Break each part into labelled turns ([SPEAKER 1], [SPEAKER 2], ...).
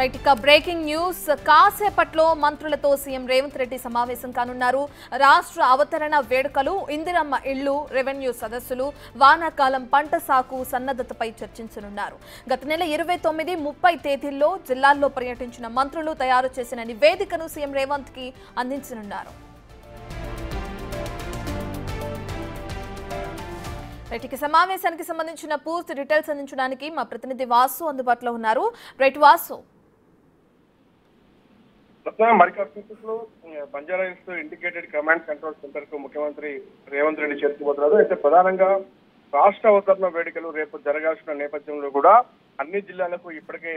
[SPEAKER 1] Right ఇక breaking news కాసేపట్లో మంత్రులతో సీఎం రేవంత్ రెడ్డి సమావేశం కానున్నారు. రాష్ట్ర అవతరణ వేడుకలు, ఇందిరమ్మ ఇళ్లు, రెవెన్యూ సదస్సులు, వానాకాలం పంట సాగు సన్నద్ధతపై చర్చించనున్నారు. గత నెల 29, 30 తేదీల్లో జిల్లాల్లో పర్యటించిన మంత్రులు తయారు చేసిన నివేదికను సీఎం రేవంత్ కి అందించనున్నారు. రైట్ సమావేశానికి సంబంధించిన పూర్తి డీటెయిల్స్ అందించడానికి మా ప్రతినిధి వాసు అందుబాటులో ఉన్నారు. Right Vasu,
[SPEAKER 2] Banjara Hills integrated command control centre కు ముఖ్యమంత్రి రేవంత్ రెడ్డి చేరుకోబోతున్నారు. అయితే ప్రధానంగా రాష్ట్ర అవతరణ వేడుకలు రేపు జరగాల్సిన నేపథ్యంలో కూడా అన్ని జిల్లాలకు ఇప్పటికే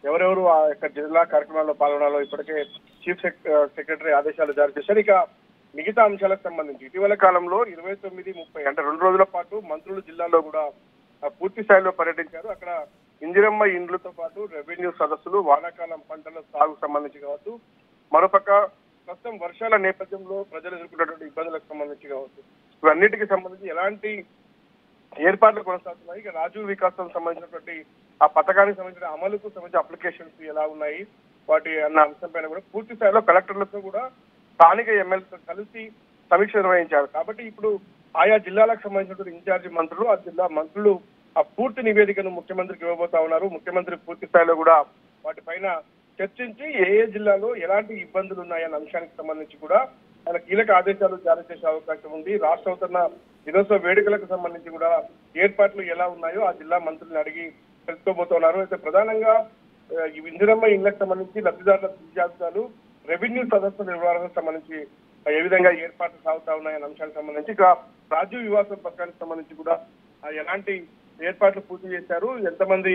[SPEAKER 2] ఎవరెవరు ఆ యొక్క జిల్లా కార్యక్రమాల్లో పాల్గొనాలో ఇప్పటికే చీఫ్ సెక్రటరీ ఆదేశాలు జారీ చేశారు. ఇక మిగతా అంశాలకు సంబంధించి ఇటీవల కాలంలో 29, 30 అంటే 2 రోజుల పాటు మంత్రులు జిల్లాలో కూడా పూర్తి స్థాయిలో పర్యటించారు. అక్కడ ఇందిరమ్మ ఇండ్లతో పాటు రెవెన్యూ సదస్సులు, వానాకాలం పంటల సాగు సంబంధించి కావచ్చు, మరోపక్క ప్రస్తుతం వర్షాల నేపథ్యంలో ప్రజలు ఎదుర్కొన్నటువంటి ఇబ్బందులకు సంబంధించి కావచ్చు, ఇవన్నిటికి సంబంధించి ఎలాంటి ఏర్పాట్లు కొనసాగుతున్నాయి, ఇక రాజీవ్ వికాసం సంబంధించినటువంటి ఆ పథకానికి సంబంధించిన అమలుకు సంబంధించిన అప్లికేషన్స్ ఎలా ఉన్నాయి వాటి అన్న అంశం పైన కూడా పూర్తి స్థాయిలో కలెక్టర్లతో కూడా స్థానిక ఎమ్మెల్యేతో కలిసి సమీక్ష నిర్వహించారు. కాబట్టి ఇప్పుడు ఆయా జిల్లాలకు సంబంధించినటువంటి ఇన్ఛార్జి మంత్రులు, ఆ జిల్లా మంత్రులు ఆ పూర్తి నివేదికను ముఖ్యమంత్రికి ఇవ్వబోతా ఉన్నారు. ముఖ్యమంత్రి పూర్తి స్థాయిలో కూడా వాటిపైన చర్చించి ఏ జిల్లాలో ఎలాంటి ఇబ్బందులు ఉన్నాయన్న అంశానికి సంబంధించి కూడా ఆయన కీలక ఆదేశాలు జారీ చేసే అవకాశం ఉంది. రాష్ట్ర అవతరణ దినోత్సవ వేడుకలకు సంబంధించి కూడా ఏర్పాట్లు ఎలా ఉన్నాయో ఆ జిల్లా మంత్రులను అడిగి తెలుసుకోబోతున్నారు. అయితే ప్రధానంగా ఇందిరమ్మ ఇళ్లకు సంబంధించి లబ్ధిదారుల జాబితాలు, రెవెన్యూ సదస్సు నిర్వహణకు సంబంధించి ఏ విధంగా ఏర్పాట్లు సాగుతా ఉన్నాయన్న అంశానికి సంబంధించి, ఇక రాజీవ్ వివాసం పథకానికి సంబంధించి కూడా ఎలాంటి ఏర్పాట్లు పూర్తి చేశారు, ఎంతమంది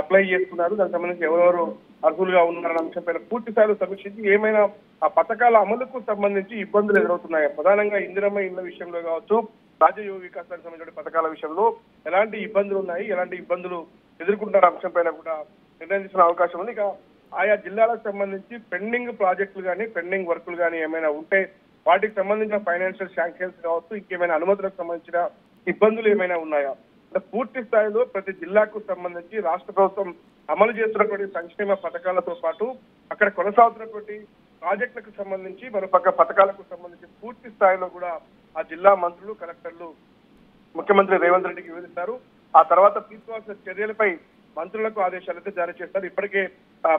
[SPEAKER 2] అప్లై చేసుకున్నారు, దానికి సంబంధించి ఎవరెవరు అర్హులుగా ఉన్నారన్న అంశంపైన పూర్తి స్థాయిలో సమీక్షించి ఏమైనా ఆ పథకాల అమలుకు సంబంధించి ఇబ్బందులు ఎదురవుతున్నాయి, ప్రధానంగా ఇందిరమ్మ ఇళ్ల విషయంలో కావచ్చు, రాజీవ్ వికాసానికి సంబంధించిన పథకాల విషయంలో ఎలాంటి ఇబ్బందులు ఉన్నాయి, ఎలాంటి ఇబ్బందులు ఎదుర్కొంటున్న అంశంపైన కూడా నిర్ణయం తీసుకునే అవకాశం ఉంది. ఇక ఆయా జిల్లాలకు సంబంధించి పెండింగ్ ప్రాజెక్టులు కానీ, పెండింగ్ వర్కులు కానీ ఏమైనా ఉంటే వాటికి సంబంధించిన ఫైనాన్షియల్ శాంక్షన్స్ కావచ్చు, ఇంకేమైనా అనుమతులకు సంబంధించిన ఇబ్బందులు ఏమైనా ఉన్నాయా, పూర్తి స్థాయిలో ప్రతి జిల్లాకు సంబంధించి రాష్ట్ర ప్రభుత్వం అమలు చేస్తున్నటువంటి సంక్షేమ పథకాలతో పాటు అక్కడ కొనసాగుతున్నటువంటి ప్రాజెక్టులకు సంబంధించి మరోపక్క పథకాలకు సంబంధించి పూర్తి స్థాయిలో కూడా ఆ జిల్లా మంత్రులు, కలెక్టర్లు ముఖ్యమంత్రి రేవంత్ రెడ్డికి వివరిస్తారు. ఆ తర్వాత తీసుకోవాల్సిన చర్యలపై మంత్రులకు ఆదేశాలు అయితే జారీ చేస్తారు. ఇప్పటికే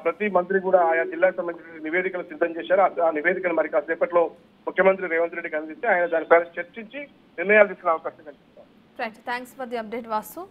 [SPEAKER 2] ప్రతి మంత్రి కూడా ఆయా జిల్లాకు సంబంధించిన నివేదికలు సిద్ధం చేశారు. ఆ నివేదికను మరి కాసేపట్లో ముఖ్యమంత్రి రేవంత్ రెడ్డికి అందిస్తే ఆయన దానిపైన చర్చించి నిర్ణయాలు తీసుకునే అవకాశం కనిపిస్తారు.
[SPEAKER 1] Right, thanks for the update Vasu.